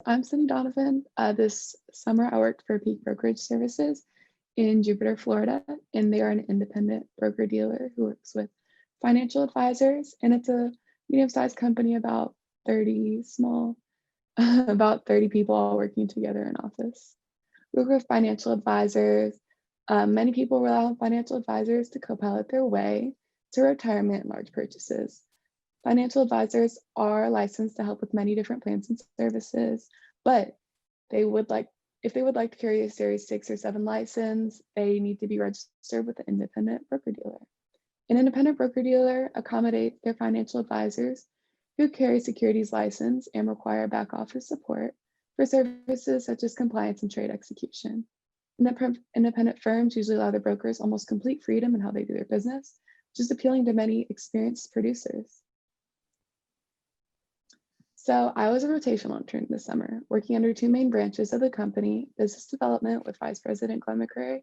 I'm Sydni Donovan. This summer, I worked for Peak Brokerage Services in Jupiter, Florida, and they are an independent broker dealer who works with financial advisors. And it's a medium-sized company, about 30 small, about 30 people all working together in office. We work with financial advisors. Many people rely on financial advisors to co-pilot their way to retirement and large purchases. Financial advisors are licensed to help with many different plans and services, but if they would like to carry a Series 6 or 7 license, they need to be registered with an independent broker dealer. An independent broker dealer accommodates their financial advisors who carry securities license and require back office support for services such as compliance and trade execution. Independent firms usually allow their brokers almost complete freedom in how they do their business, which is appealing to many experienced producers. So I was a rotational intern this summer, working under two main branches of the company, business development with Vice President Glenn McCrae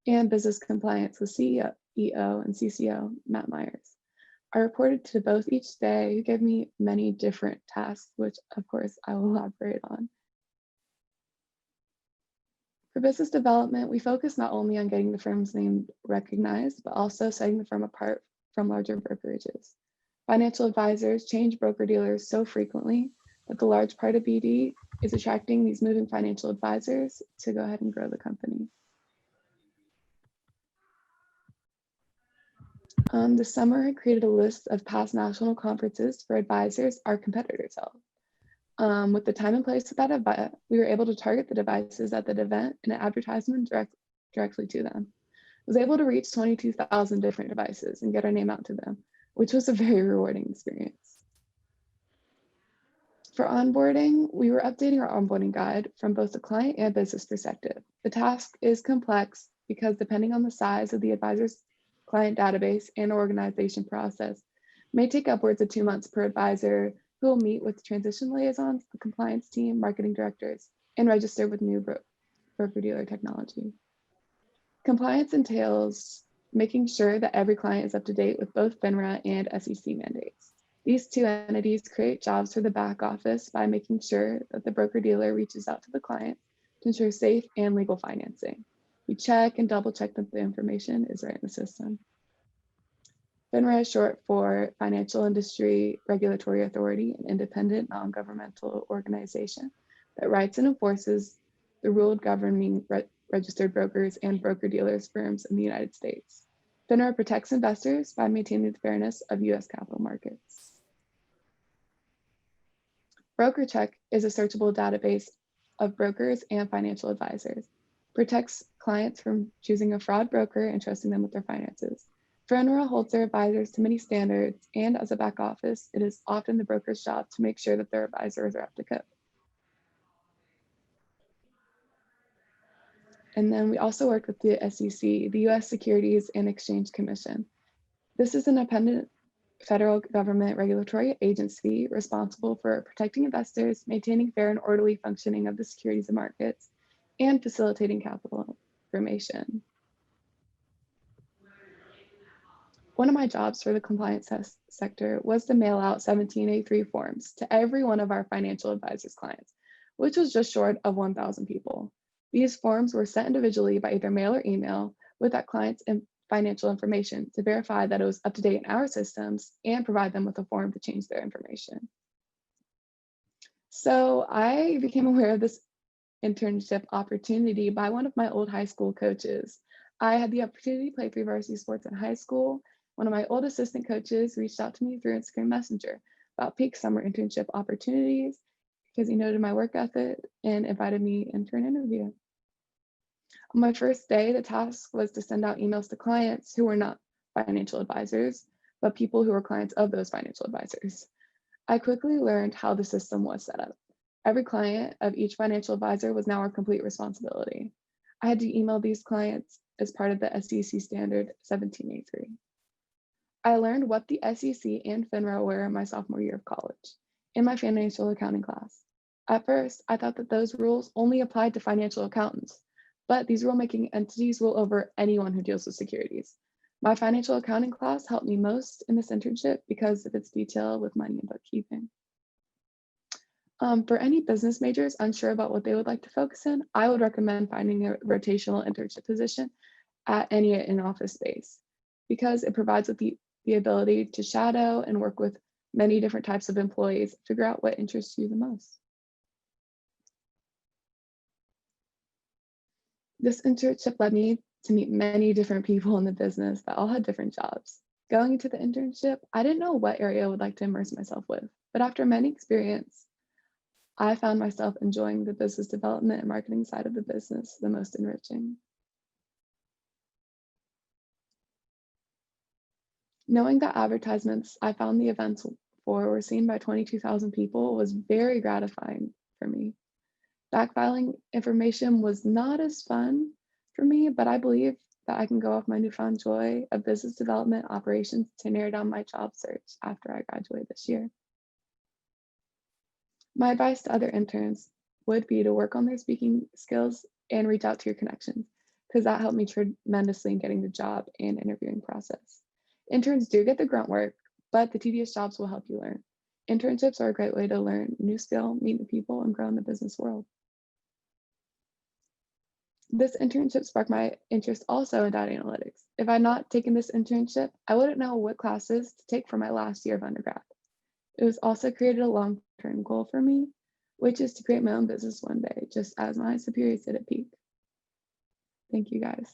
and business compliance with CEO and CCO Matt Myers. I reported to both each day, who gave me many different tasks, which of course I will elaborate on. For business development, we focus not only on getting the firm's name recognized, but also setting the firm apart from larger brokerages. Financial advisors change broker-dealers so frequently that the large part of BD is attracting these moving financial advisors to go ahead and grow the company. This summer, I created a list of past national conferences for advisors our competitors held. With the time and place of that event, we were able to target the devices at that event and an advertisement directly to them. I was able to reach 22,000 different devices and get our name out to them, which was a very rewarding experience. For onboarding, we were updating our onboarding guide from both the client and business perspective. The task is complex because depending on the size of the advisor's client database and organization process, it may take upwards of 2 months per advisor who will meet with transition liaisons, the compliance team, marketing directors, and register with new broker-dealer technology. Compliance entails making sure that every client is up to date with both FINRA and SEC mandates. These two entities create jobs for the back office by making sure that the broker-dealer reaches out to the client to ensure safe and legal financing. We check and double check that the information is right in the system. FINRA is short for Financial Industry Regulatory Authority, an independent non-governmental organization that writes and enforces the rule governing registered brokers and broker-dealers firms in the United States. FINRA protects investors by maintaining the fairness of U.S. capital markets. Brokerage is a searchable database of brokers and financial advisors. Protects clients from choosing a fraud broker and trusting them with their finances. FINRA holds their advisors to many standards, and as a back office, it is often the broker's job to make sure that their advisors are up to code. And then we also work with the SEC, the U.S. Securities and Exchange Commission. This is an independent federal government regulatory agency responsible for protecting investors, maintaining fair and orderly functioning of the securities and markets, and facilitating capital formation. One of my jobs for the compliance sector was to mail out 1783 forms to every one of our financial advisors' clients, which was just short of 1,000 people. These forms were sent individually by either mail or email with that client's financial information to verify that it was up to date in our systems and provide them with a form to change their information. So I became aware of this internship opportunity by one of my old high school coaches. I had the opportunity to play 3 varsity sports in high school. One of my old assistant coaches reached out to me through Instagram Messenger about peak summer internship opportunities because he noted my work ethic and invited me in for an interview. On my first day, the task was to send out emails to clients who were not financial advisors, but people who were clients of those financial advisors. I quickly learned how the system was set up. Every client of each financial advisor was now our complete responsibility. I had to email these clients as part of the SEC standard 1783. I learned what the SEC and FINRA were in my sophomore year of college in my financial accounting class. At first, I thought that those rules only applied to financial accountants, but these rulemaking entities rule over anyone who deals with securities. My financial accounting class helped me most in this internship because of its detail with money and bookkeeping. For any business majors unsure about what they would like to focus in, I would recommend finding a rotational internship position at any in-office space because it provides with the ability to shadow and work with many different types of employees, figure out what interests you the most. This internship led me to meet many different people in the business that all had different jobs. Going into the internship, I didn't know what area I would like to immerse myself with, but after many experience, I found myself enjoying the business development and marketing side of the business the most enriching. Knowing that advertisements I found the events for were seen by 22,000 people was very gratifying for me. Backfiling information was not as fun for me, but I believe that I can go off my newfound joy of business development operations to narrow down my job search after I graduate this year. My advice to other interns would be to work on their speaking skills and reach out to your connections, because that helped me tremendously in getting the job and interviewing process. Interns do get the grunt work, but the tedious jobs will help you learn. Internships are a great way to learn new skill, meet new people, and grow in the business world. This internship sparked my interest also in data analytics. If I had not taken this internship, I wouldn't know what classes to take for my last year of undergrad. It was also created a long-term goal for me, which is to create my own business one day, just as my superiors did at Peak. Thank you guys.